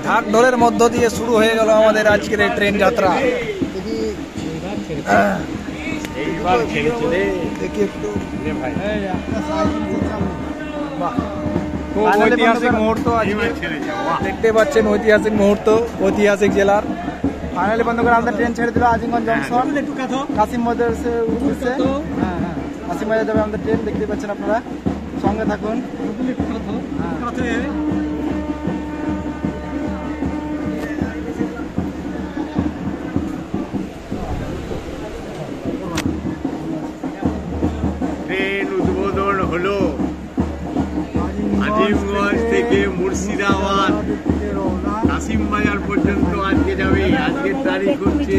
ঢাকঢোলের মধ্য দিয়ে শুরু হয়ে গেল আমাদের আজকের এই ট্রেন যাত্রা। দেখি একটু ঐতিহাসিক মুহূর্ত দেখতে পাচ্ছেন, ঐতিহাসিক মুহূর্ত ঐতিহাসিক জেলার। ফাইনালি বন্ধুগণ আমাদের ট্রেন ছেড়ে দিল আজিমগঞ্জ জংশন, কাশিম বাজার সে উঠছে। কাশিম বাজার যাবে আমাদের ট্রেন, দেখতে পাচ্ছেন আপনারা, সঙ্গে থাকুন। ট্রেন উদ্বোধন হলো আজিমগঞ্জ থেকে মুর্শিদাবাদ কাশিম বাজার পর্যন্ত আজকে যাবে। আজকের তারিখ হচ্ছে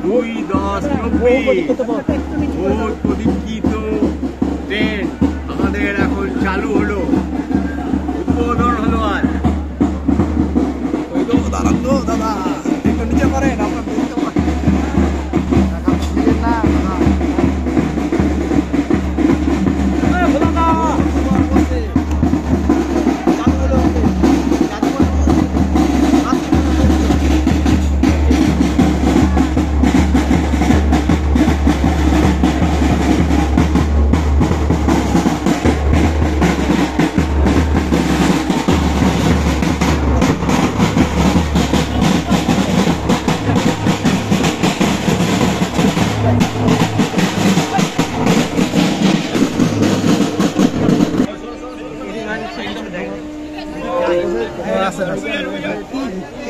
2/10/90। ভোর প্রদীক্ষিত ট্রেন আমাদের এখন চালু হলো, উদ্বোধন হলো আজ। দাদা একটু নিচে করেন, আপনার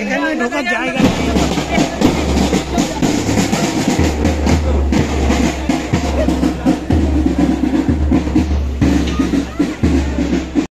এখানে ঢোকার জায়গা